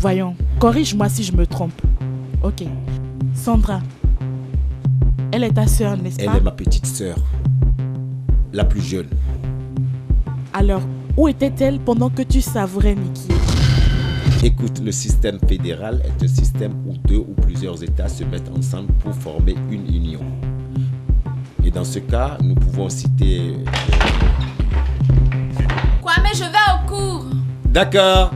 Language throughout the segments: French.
Voyons, corrige-moi si je me trompe. Ok. Sandra, elle est ta sœur, n'est-ce pas? Elle est ma petite sœur, la plus jeune. Alors, où était-elle pendant que tu savourais Nikki? Écoute, le système fédéral est un système où 2 ou plusieurs États se mettent ensemble pour former une union. Et dans ce cas, nous pouvons citer... Kwame, je vais au cours. D'accord.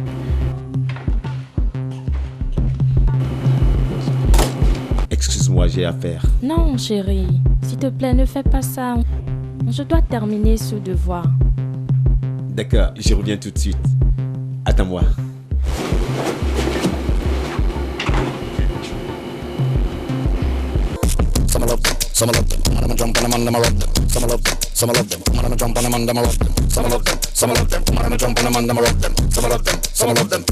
Excuse-moi, j'ai affaire. Non, chérie. S'il te plaît, ne fais pas ça. Je dois terminer ce devoir. D'accord, je reviens tout de suite. Attends-moi. Some love them, I'm gonna jump on them and them I rob them. Some love them, I'm gonna jump on them and them I rob them. Some love them, I'm gonna jump on them and them I rob them. Some love them.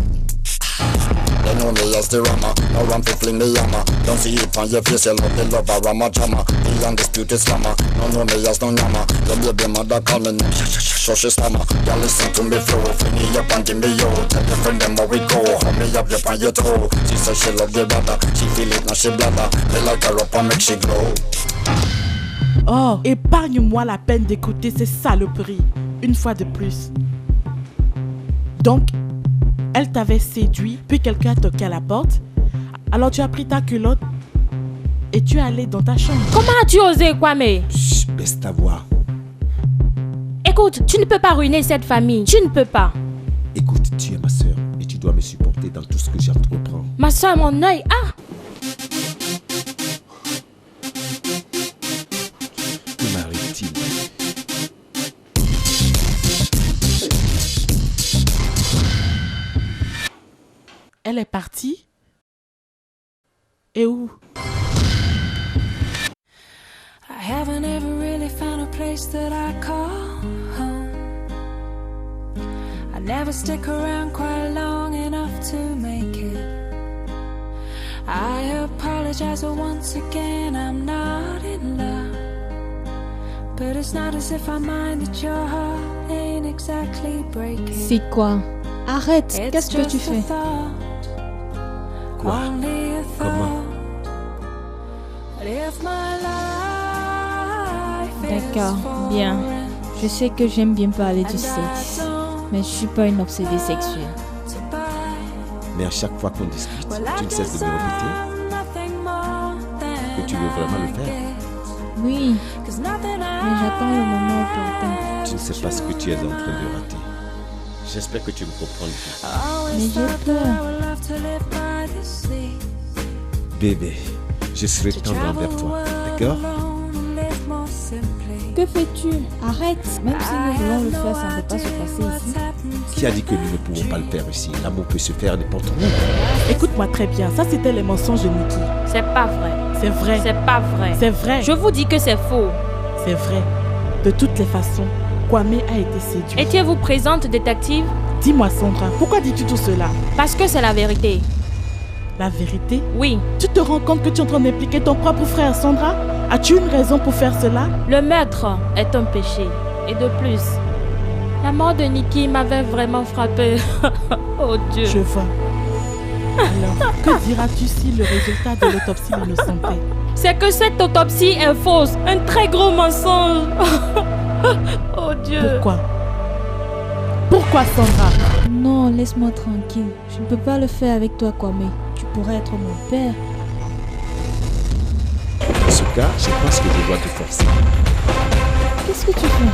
They know me as the Rama, no run to fling the hammer. Don't see it on your face, you love the lover, Rama Jama. The undisputed slammer, no know me as no Nama. Your baby mother call me name, so she stammer. Y'all listen to me flow, fling me up and give me yo. Tell your friend them how we go, hold me up on your toe. She says she love your brother, she feel it now she bladder. They like her up and make she glow. Oh, épargne-moi la peine d'écouter ces saloperies, une fois de plus. Donc, elle t'avait séduit, puis quelqu'un a toqué à la porte. Alors tu as pris ta culotte et tu es allé dans ta chambre. Comment as-tu osé, Kwame? Chut, baisse ta voix. Écoute, tu ne peux pas ruiner cette famille. Tu ne peux pas. Écoute, tu es ma sœur et tu dois me supporter dans tout ce que j'entreprends. Ma soeur, mon œil. Ah! Que m'arrive-t-il? Elle est partie? Et où? I haven't ever really found a place that I call home. I never stick around quite long enough to make it. I apologize, but once again I'm not in love. But it's not as if I mind that your heart ain't exactly breaking. C'est quoi? Arrête, qu'est-ce que tu fais? Quoi? Comment? D'accord, bien. Je sais que j'aime bien parler du sexe, mais je suis pas une obsédée sexuelle. Mais à chaque fois qu'on discute, tu ne cesses de me répéter que tu veux vraiment le faire. Oui, mais j'attends le moment opportun. Tu ne sais pas ce que tu es en train de rater. J'espère que tu me comprends. Mais j'ai peur. Bébé, je serai tendre envers toi, d'accord? Que fais-tu? Arrête. Même si nous voulons le faire, ça ne peut pas se passer ici. Qui a dit que nous ne pouvons pas le faire ici? L'amour peut se faire n'importe où. Écoute-moi très bien, ça c'était les mensonges de Nikki. C'est pas vrai. C'est vrai. C'est pas vrai. C'est vrai. Je vous dis que c'est faux. C'est vrai. De toutes les façons, Kwame a été séduit. Étiez-vous présente, détective? Dis-moi Sandra, pourquoi dis-tu tout cela? Parce que c'est la vérité. La vérité? Oui. Tu te rends compte que tu es en train d'impliquer ton propre frère, Sandra? As-tu une raison pour faire cela? Le meurtre est un péché. Et de plus, la mort de Nikki m'avait vraiment frappé. Oh Dieu. Je vois. Alors, que diras-tu si le résultat de l'autopsie l'innocentait? C'est que cette autopsie est fausse. Un très gros mensonge. Oh Dieu. Pourquoi? Pourquoi, Sandra? Non, laisse-moi tranquille. Je ne peux pas le faire avec toi, Kwame. Tu pourrais être mon père. Dans ce cas, je pense que je dois te forcer. Qu'est-ce que tu fais?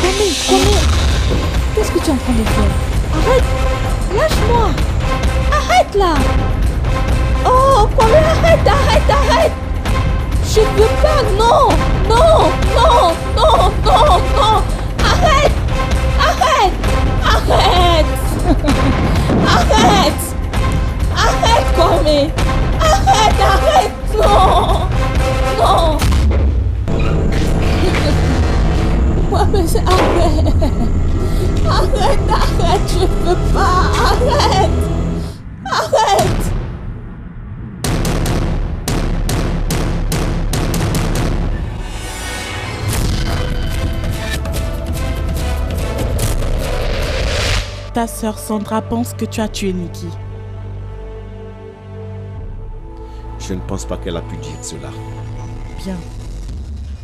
Kwame, qu'est-ce que tu es en train de faire? Arrête! Lâche-moi! Arrête là! Oh, Kwame, arrête! Je veux pas, non! Arrête! Arrête, Kwame! Arrête! Non! Kwame, arrête! Je veux pas! Arrête! Ta sœur Sandra pense que tu as tué Nikki. Je ne pense pas qu'elle a pu dire cela. Bien.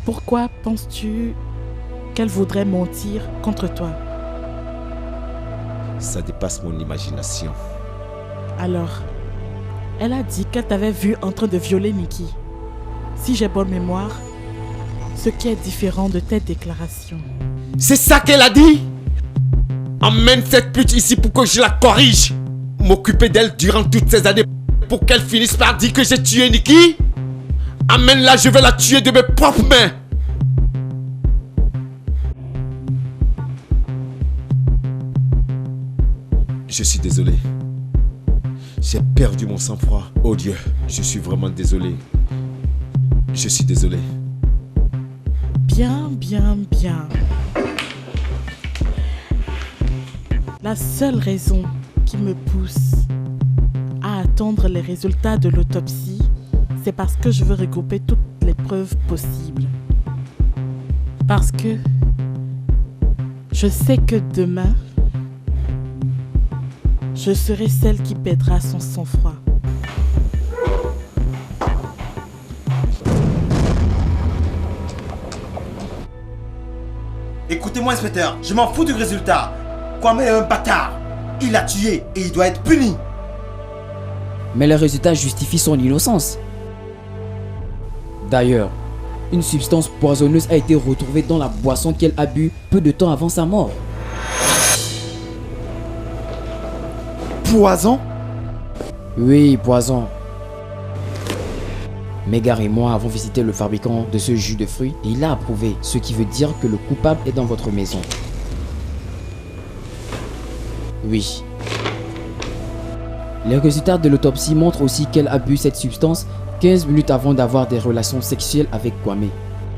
Pourquoi penses-tu qu'elle voudrait mentir contre toi? Ça dépasse mon imagination. Alors, elle a dit qu'elle t'avait vu en train de violer Nikki. Si j'ai bonne mémoire, ce qui est différent de tes déclarations. C'est ça qu'elle a dit? Emmène cette pute ici pour que je la corrige. M'occuper d'elle durant toutes ces années pour qu'elle finisse par dire que j'ai tué Nikki? Amène-la, je vais la tuer de mes propres mains. Je suis désolé. J'ai perdu mon sang-froid. Oh Dieu, je suis vraiment désolé. Je suis désolé. Bien, bien, bien. La seule raison qui me pousse à attendre les résultats de l'autopsie, c'est parce que je veux regrouper toutes les preuves possibles. Parce que je sais que demain, je serai celle qui perdra son sang-froid. Écoutez-moi, inspecteur, je m'en fous du résultat. Kwame est un bâtard. Il l'a tué et il doit être puni. Mais le résultat justifie son innocence. D'ailleurs, une substance poisonneuse a été retrouvée dans la boisson qu'elle a bu peu de temps avant sa mort. Poison? Oui, poison. Megar et moi avons visité le fabricant de ce jus de fruits et il a approuvé, ce qui veut dire que le coupable est dans votre maison. Oui. Les résultats de l'autopsie montrent aussi qu'elle a bu cette substance 15 minutes avant d'avoir des relations sexuelles avec Kwame.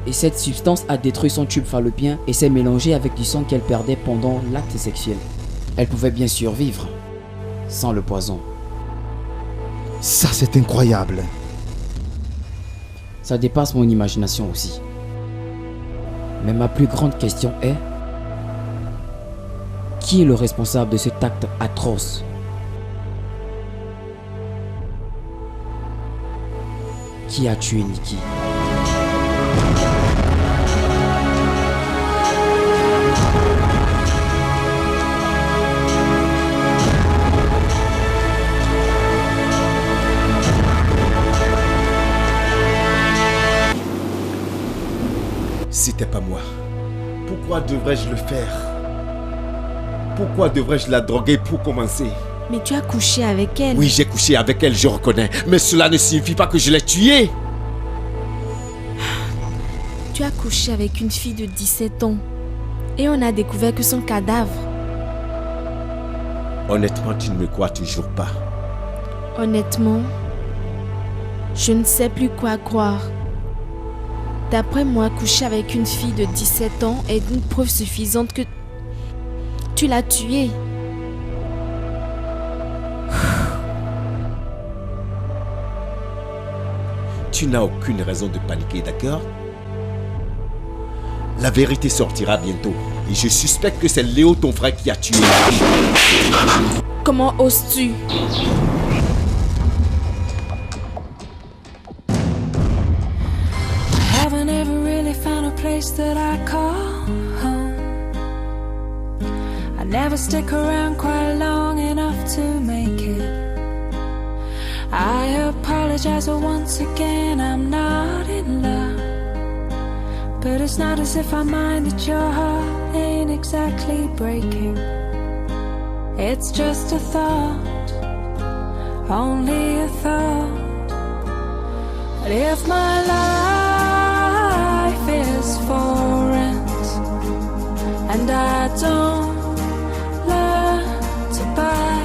Et cette substance a détruit son tube falopien et s'est mélangée avec du sang qu'elle perdait pendant l'acte sexuel. Elle pouvait bien survivre sans le poison. Ça, c'est incroyable. Ça dépasse mon imagination aussi. Mais ma plus grande question est: qui est le responsable de cet acte atroce? Qui a tué Nikki? C'était pas moi. Pourquoi devrais-je le faire? Pourquoi devrais-je la droguer pour commencer? Mais tu as couché avec elle. Oui, j'ai couché avec elle, je reconnais. Mais cela ne signifie pas que je l'ai tuée. Tu as couché avec une fille de 17 ans. Et on a découvert que son cadavre. Honnêtement, tu ne me crois toujours pas. Honnêtement, je ne sais plus quoi croire. D'après moi, coucher avec une fille de 17 ans est une preuve suffisante que tu l'as tuée. Tu n'as aucune raison de paniquer, d'accord? La vérité sortira bientôt. Et je suspecte que c'est Léo, ton frère, qui a tué. Comment oses-tu? Place that I call home. I never stick around quite long enough to make it. I apologize, but once again I'm not in love. But it's not as if I mind that your heart ain't exactly breaking. It's just a thought, only a thought. But if my life is for rent and I don't learn to buy,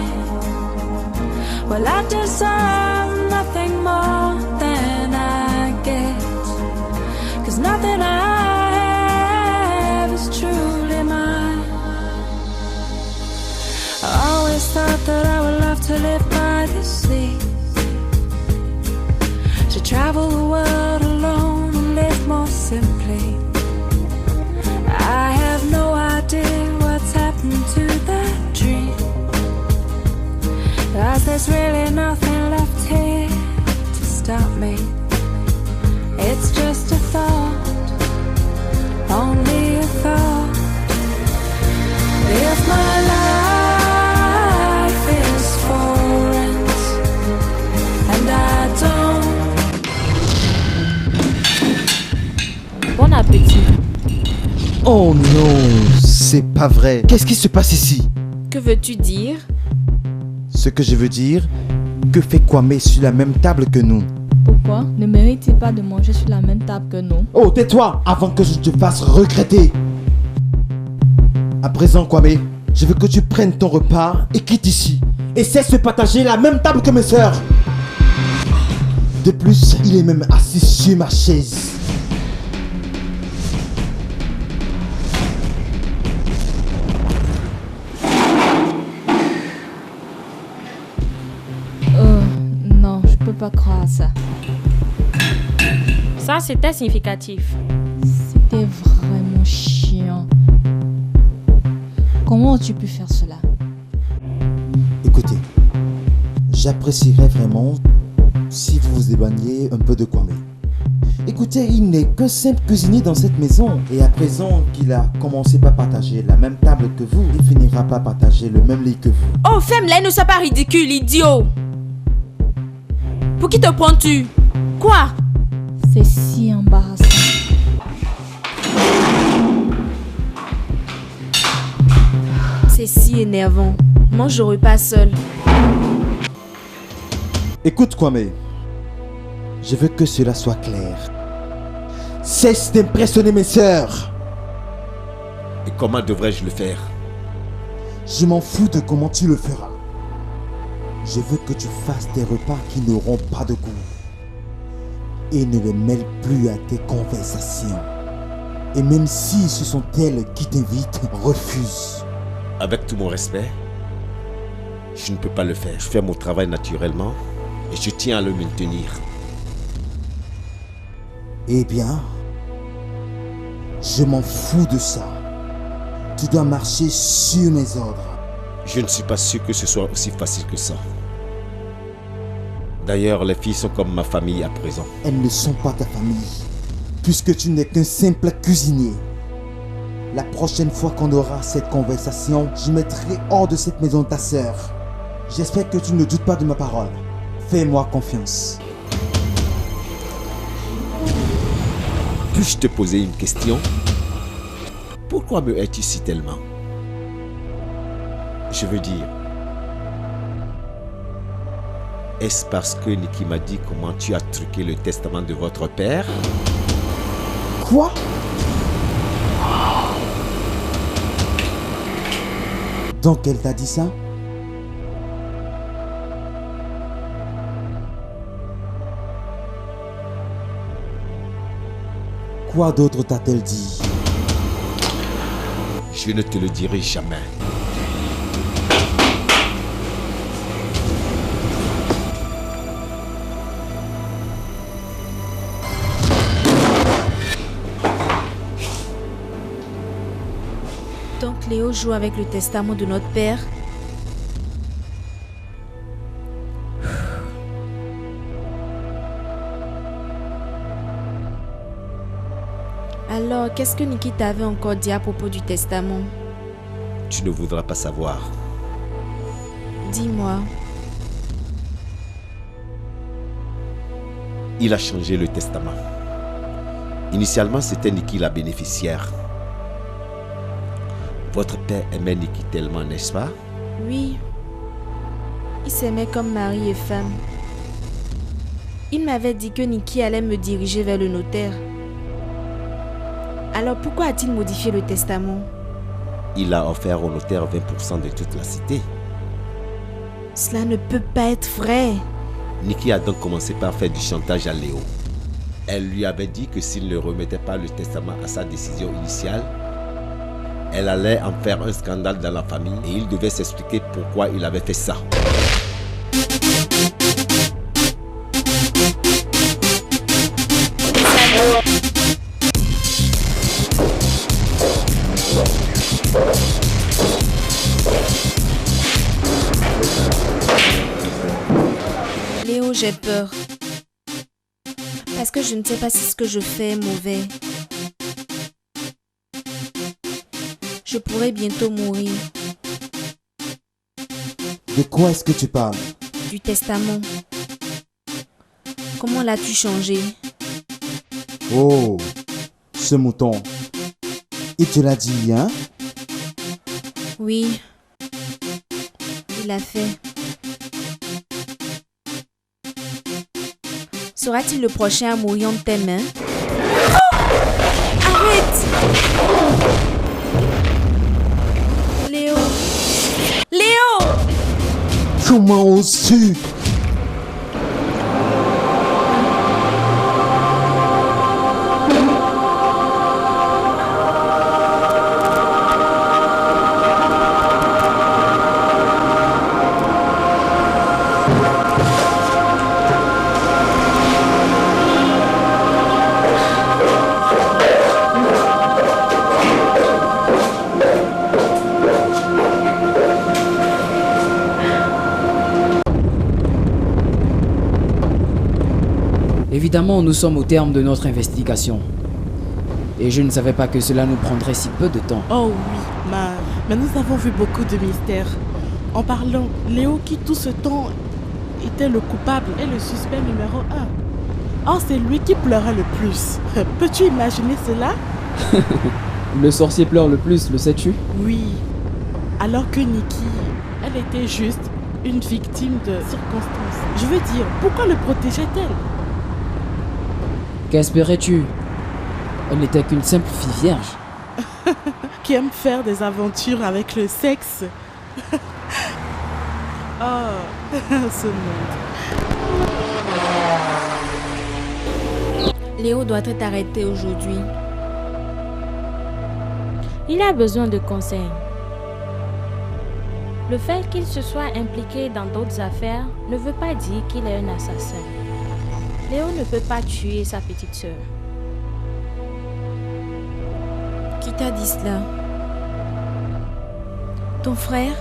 well, I deserve nothing more than I get, 'cause nothing I have is truly mine. I always thought that I would love to live by the sea, to travel the world alone and live more simply. I have no idea what's happened to that dream, 'cause there's really nothing left here to stop me. It's just a thought, only a thought. If my life is for rent and I don't. Bon appétit. Oh non, c'est pas vrai. Qu'est-ce qui se passe ici? Que veux-tu dire? Ce que je veux dire, que fait Kwame sur la même table que nous? Pourquoi ne mérite-t-il pas de manger sur la même table que nous? Oh, tais-toi avant que je te fasse regretter. À présent, Kwame, je veux que tu prennes ton repas et quittes ici. Et cesse de partager la même table que mes sœurs. De plus, il est même assis sur ma chaise. Non, je peux pas croire à ça. Ça, c'était significatif. C'était vraiment chiant. Comment as-tu pu faire cela? Écoutez, j'apprécierais vraiment si vous vous éloigniez un peu de Kwame. Écoutez, il n'est qu'un simple cuisinier dans cette maison. Et à présent qu'il a commencé par partager la même table que vous, il finira par partager le même lit que vous. Oh, femme-là, ne sois pas ridicule, idiot! Pour qui te prends-tu? Quoi? C'est si embarrassant. C'est si énervant. Mange le repas seul. Écoute, Kwame, je veux que cela soit clair. Cesse d'impressionner mes sœurs. Et comment devrais-je le faire? Je m'en fous de comment tu le feras. Je veux que tu fasses des repas qui n'auront pas de goût. Et ne les mêle plus à tes conversations. Et même si ce sont elles qui t'invitent, refuse. Avec tout mon respect, je ne peux pas le faire. Je fais mon travail naturellement et je tiens à le maintenir. Eh bien, je m'en fous de ça. Tu dois marcher sur mes ordres. Je ne suis pas sûr que ce soit aussi facile que ça. D'ailleurs, les filles sont comme ma famille à présent. Elles ne sont pas ta famille, puisque tu n'es qu'un simple cuisinier. La prochaine fois qu'on aura cette conversation, je mettrai hors de cette maison ta sœur. J'espère que tu ne doutes pas de ma parole. Fais-moi confiance. Puis-je te poser une question? Pourquoi me hais-tu si tellement? Je veux dire, est-ce parce que Nikki m'a dit comment tu as truqué le testament de votre père? Quoi? Donc elle t'a dit ça? Quoi d'autre t'a-t-elle dit? Je ne te le dirai jamais. Donc Léo joue avec le testament de notre père. Alors, qu'est-ce que Nikki t'avait encore dit à propos du testament? Tu ne voudras pas savoir. Dis-moi. Il a changé le testament. Initialement, c'était Nikki la bénéficiaire. Votre père aimait Nikki tellement, n'est-ce pas? Oui. Il s'aimait comme mari et femme. Il m'avait dit que Nikki allait me diriger vers le notaire. Alors pourquoi a-t-il modifié le testament? Il a offert au notaire 20% de toute la cité. Cela ne peut pas être vrai. Nikki a donc commencé par faire du chantage à Léo. Elle lui avait dit que s'il ne remettait pas le testament à sa décision initiale, elle allait en faire un scandale dans la famille et il devait s'expliquer pourquoi il avait fait ça. Léo, j'ai peur. Est-ce que je ne sais pas si ce que je fais est mauvais? Je pourrais bientôt mourir. De quoi est-ce que tu parles? Du testament. Comment l'as-tu changé? Oh, ce mouton. Il te l'a dit, hein? Oui. Il l'a fait. Sera-t-il le prochain à mourir entre tes mains? Arrête! Léo! Léo! Comment oses-tu? Évidemment, nous sommes au terme de notre investigation. Et je ne savais pas que cela nous prendrait si peu de temps. Oh oui, mais nous avons vu beaucoup de mystères. En parlant, Léo qui tout ce temps était le coupable et le suspect numéro 1. Oh, c'est lui qui pleurait le plus. Peux-tu imaginer cela? Le sorcier pleure le plus, le sais-tu? Oui, alors que Nikki, elle était juste une victime de circonstances. Je veux dire, pourquoi le protégeait-elle? Qu'espérais-tu? Elle n'était qu'une simple fille vierge. Qui aime faire des aventures avec le sexe. Oh, ce monde. Léo doit être arrêté aujourd'hui. Il a besoin de conseils. Le fait qu'il se soit impliqué dans d'autres affaires ne veut pas dire qu'il est un assassin. Léo ne peut pas tuer sa petite sœur. Qui t'a dit cela? Ton frère?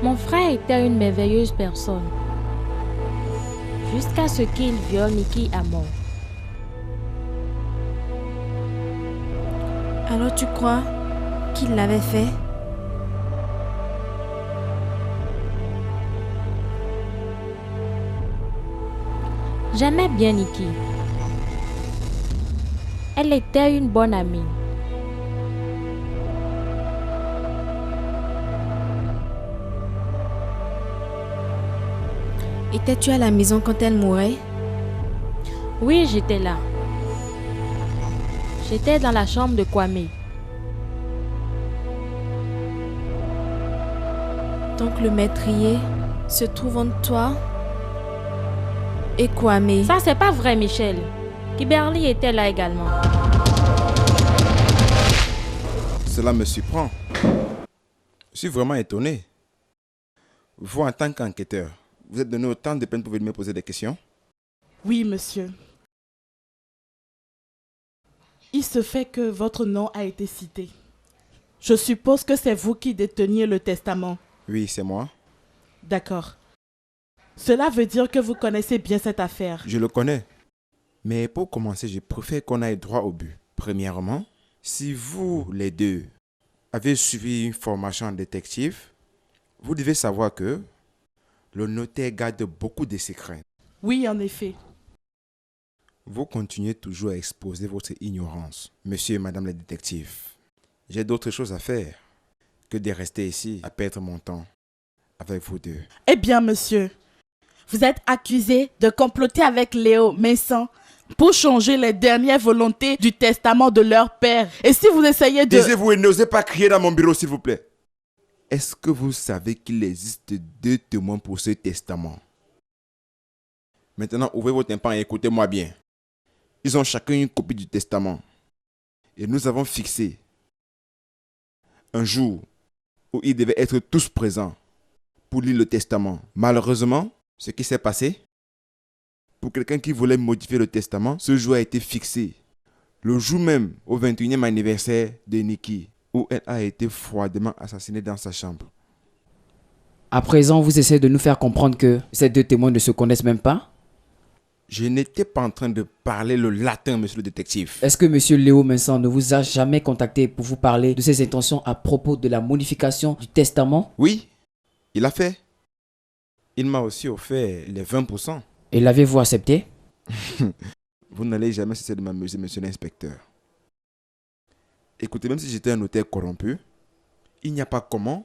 Mon frère était une merveilleuse personne. Jusqu'à ce qu'il viole Nikki à mort. Alors tu crois qu'il l'avait fait? J'aimais bien Nikki. Elle était une bonne amie. Étais-tu à la maison quand elle mourait? Oui, j'étais là. J'étais dans la chambre de Kwame. Donc le meurtrier se trouve entre toi et Kwame. Ça, c'est pas vrai, Michel. Kimberly était là également. Cela me surprend. Je suis vraiment étonné. Vous, en tant qu'enquêteur, vous êtes donné autant de peine pour venir me poser des questions? Oui, monsieur. Il se fait que votre nom a été cité. Je suppose que c'est vous qui déteniez le testament. Oui, c'est moi. D'accord. Cela veut dire que vous connaissez bien cette affaire. Je le connais. Mais pour commencer, je préfère qu'on aille droit au but. Premièrement, si vous, les deux, avez suivi une formation en détective, vous devez savoir que le notaire garde beaucoup de secrets. Oui, en effet. Vous continuez toujours à exposer votre ignorance, monsieur et madame les détectives. J'ai d'autres choses à faire que de rester ici à perdre mon temps avec vous deux. Eh bien, monsieur, vous êtes accusé de comploter avec Léo Messon pour changer les dernières volontés du testament de leur père. Et si vous essayez de... Taisez-vous et n'osez pas crier dans mon bureau, s'il vous plaît. Est-ce que vous savez qu'il existe 2 témoins pour ce testament? Maintenant, ouvrez vos tympans et écoutez-moi bien. Ils ont chacun une copie du testament. Et nous avons fixé un jour où ils devaient être tous présents pour lire le testament. Malheureusement, ce qui s'est passé, pour quelqu'un qui voulait modifier le testament, ce jour a été fixé le jour même au 21e anniversaire de Nikki, où elle a été froidement assassinée dans sa chambre. À présent, vous essayez de nous faire comprendre que ces 2 témoins ne se connaissent même pas? Je n'étais pas en train de parler le latin, monsieur le détective. Est-ce que monsieur Léo Vincent ne vous a jamais contacté pour vous parler de ses intentions à propos de la modification du testament? Oui, il a fait. Il m'a aussi offert les 20%. Et l'avez-vous accepté? Vous n'allez jamais cesser de m'amuser, monsieur l'inspecteur. Écoutez, même si j'étais un notaire corrompu, il n'y a pas comment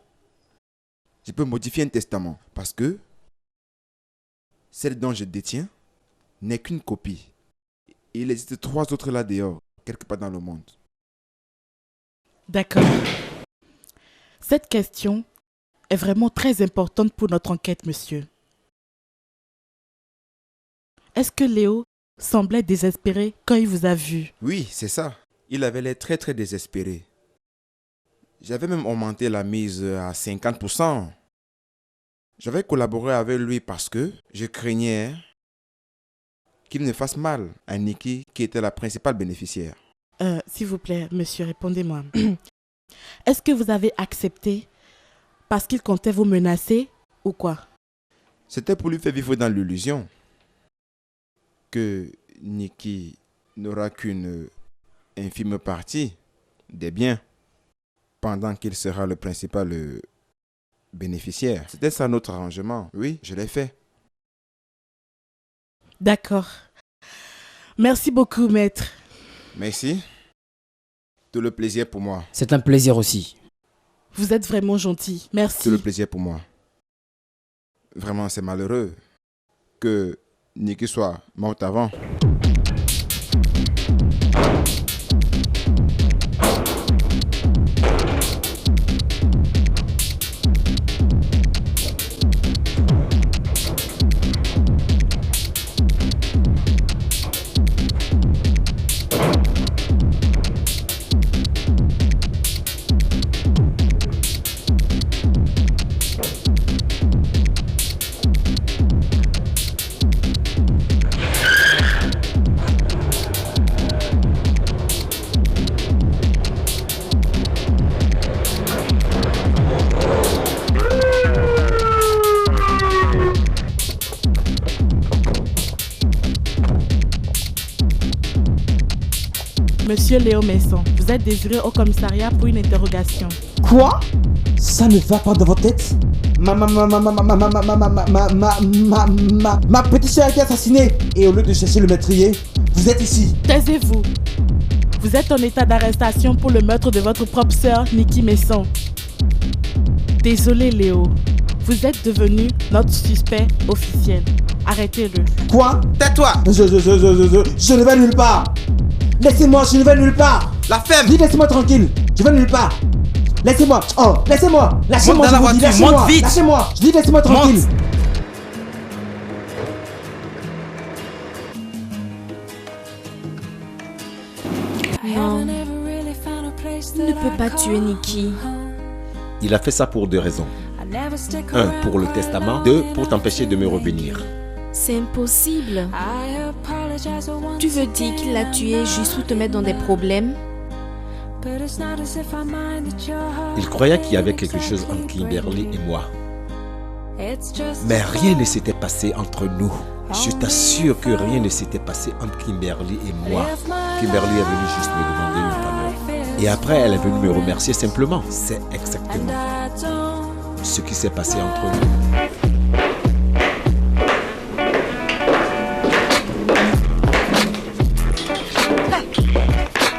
je peux modifier un testament. Parce que celle dont je détiens n'est qu'une copie. Et il existe 3 autres là dehors, quelque part dans le monde. D'accord. Cette question est vraiment très importante pour notre enquête, monsieur. Est-ce que Léo semblait désespéré quand il vous a vu? Oui, c'est ça. Il avait l'air très très désespéré. J'avais même augmenté la mise à 50%. J'avais collaboré avec lui parce que je craignais qu'il ne fasse mal à Nikki, qui était la principale bénéficiaire. S'il vous plaît, monsieur, répondez-moi. Est-ce que vous avez accepté parce qu'il comptait vous menacer ou quoi? C'était pour lui faire vivre dans l'illusion que Nikki n'aura qu'une infime partie des biens pendant qu'il sera le principal bénéficiaire. C'était ça notre arrangement. Oui, je l'ai fait. D'accord. Merci beaucoup, maître. Merci. Tout le plaisir pour moi. C'est un plaisir aussi. Vous êtes vraiment gentil. Merci. Tout le plaisir pour moi. Vraiment, c'est malheureux que Nikki soit morte avant. Monsieur Léo Messon, vous êtes désiré au commissariat pour une interrogation. Quoi? Ça ne va pas dans votre tête? Ma petite soeur a été assassinée. Et au lieu de chercher le meurtrier, vous êtes ici. Taisez-vous. Vous êtes en état d'arrestation pour le meurtre de votre propre sœur, Nikki Messon. Désolé Léo, vous êtes devenu notre suspect officiel. Arrêtez-le. Quoi? Tais-toi! Je ne vais nulle part. Laissez-moi, je ne vais nulle part. La ferme! Dis, laissez-moi tranquille. Je vais nulle part. Laissez-moi. Oh, laissez-moi. Lâchez-moi, monte dans la je vous dis, voiture, lâchez-moi. monte vite. Lâchez-moi. Je dis, laissez-moi tranquille. Monte. Non, il ne peut pas tuer Nikki. Il a fait ça pour 2 raisons. 1, pour le testament. 2, pour t'empêcher de me revenir. C'est impossible. Tu veux dire qu'il l'a tué juste pour te mettre dans des problèmes? Il croyait qu'il y avait quelque chose entre Kimberly et moi. Mais rien ne s'était passé entre nous. Je t'assure que rien ne s'était passé entre Kimberly et moi. Kimberly est venue juste me demander une faveur. Et après, elle est venue me remercier simplement. C'est exactement ce qui s'est passé entre nous.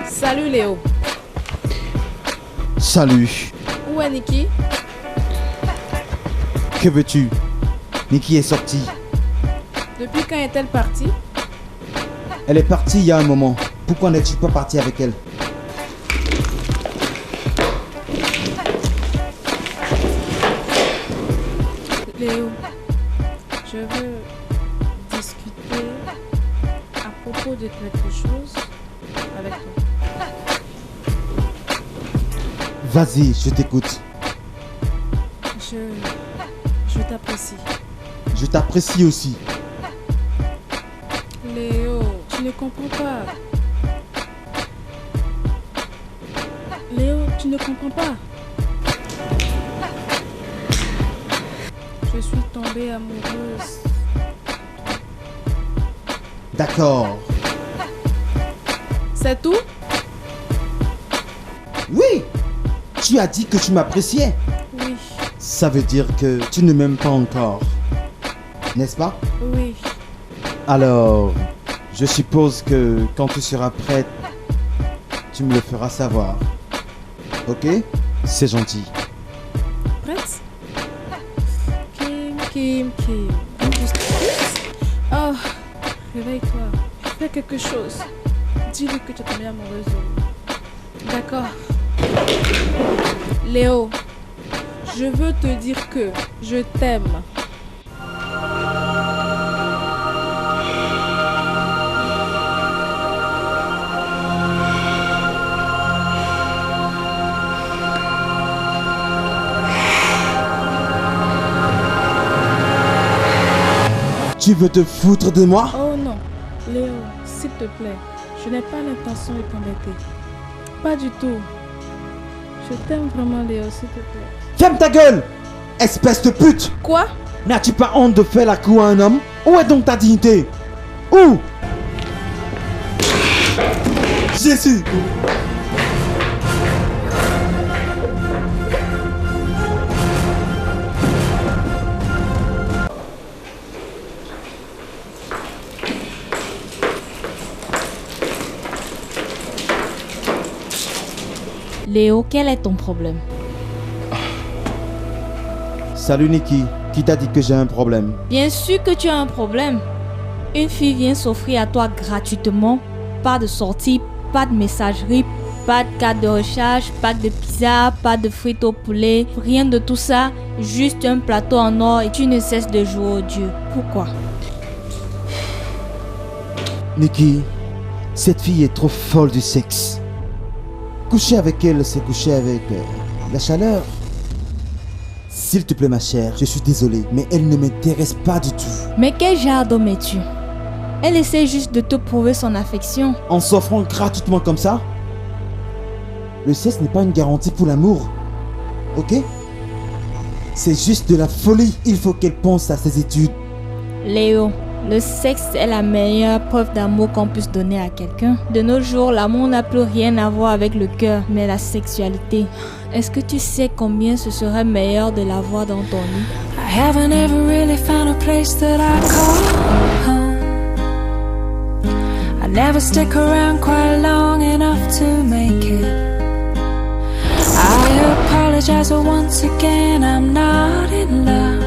Salut Léo. Salut. Où est Nikki? Que veux-tu? Nikki est sortie. Depuis quand est-elle partie? Elle est partie il y a un moment. Pourquoi n'es-tu pas parti avec elle? Léo, je veux discuter à propos de quelque chose avec toi. Vas-y, je t'écoute. Je t'apprécie. Je t'apprécie aussi. Léo, tu ne comprends pas. Léo, tu ne comprends pas. Je suis tombée amoureuse. D'accord. C'est tout? Oui! Tu as dit que tu m'appréciais. Oui. Ça veut dire que tu ne m'aimes pas encore. N'est-ce pas? Oui. Alors, je suppose que quand tu seras prête, tu me le feras savoir. Ok? C'est gentil. Prête? Kim. Oh, réveille-toi. Fais quelque chose. Dis-lui que tu es tombée amoureuse de lui. D'accord. Léo, je veux te dire que je t'aime. Tu veux te foutre de moi? Oh non, Léo, s'il te plaît, je n'ai pas l'intention de t'embêter. Pas du tout. Je t'aime vraiment, Léo, s'il te plaît. Ferme ta gueule! Espèce de pute! Quoi? N'as-tu pas honte de faire la cour à un homme? Où est donc ta dignité? Où? Jésus! Léo, quel est ton problème? Salut Nikki, qui t'a dit que j'ai un problème? Bien sûr que tu as un problème. Une fille vient s'offrir à toi gratuitement. Pas de sortie, pas de messagerie, pas de carte de recharge, pas de pizza, pas de frites au poulet. Rien de tout ça, juste un plateau en or et tu ne cesses de jouer au Dieu. Pourquoi? Nikki, cette fille est trop folle du sexe. Coucher avec elle, c'est coucher avec la chaleur. S'il te plaît ma chère, je suis désolé, mais elle ne m'intéresse pas du tout. Mais quel genre d'homme es-tu? Elle essaie juste de te prouver son affection. En s'offrant gratuitement comme ça? Le sexe n'est pas une garantie pour l'amour. Ok? C'est juste de la folie. Il faut qu'elle pense à ses études. Léo, le sexe est la meilleure preuve d'amour qu'on puisse donner à quelqu'un. De nos jours, l'amour n'a plus rien à voir avec le cœur, mais la sexualité. Est-ce que tu sais combien ce serait meilleur de l'avoir dans ton lit? I haven't ever really found a place that I call home. I never stick around quite long enough to make it. I apologize once again, I'm not in love.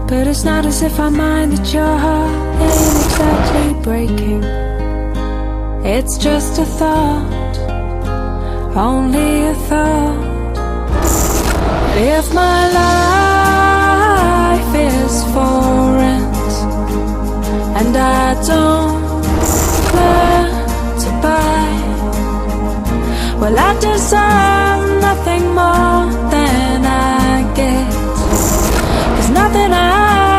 But it's not as if I mind that your heart ain't exactly breaking. It's just a thought, only a thought. If my life is for rent and I don't plan to buy, well I deserve nothing more than I get. 'Cause nothing I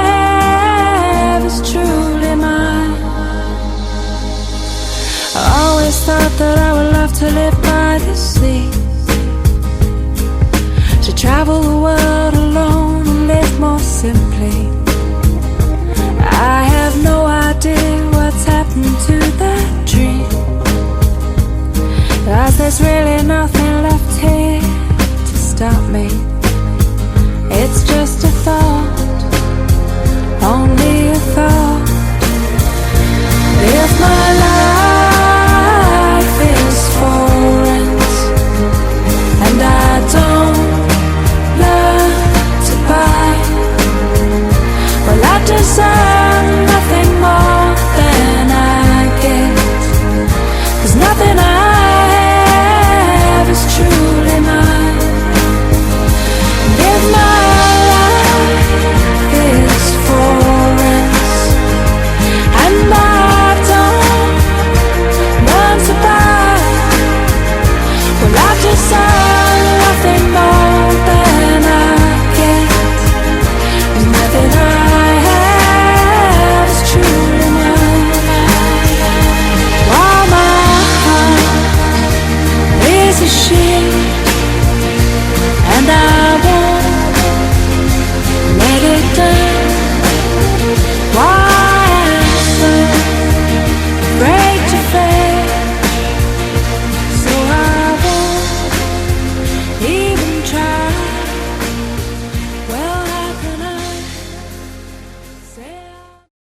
have is truly mine. I always thought that I would love to live by the sea, to travel the world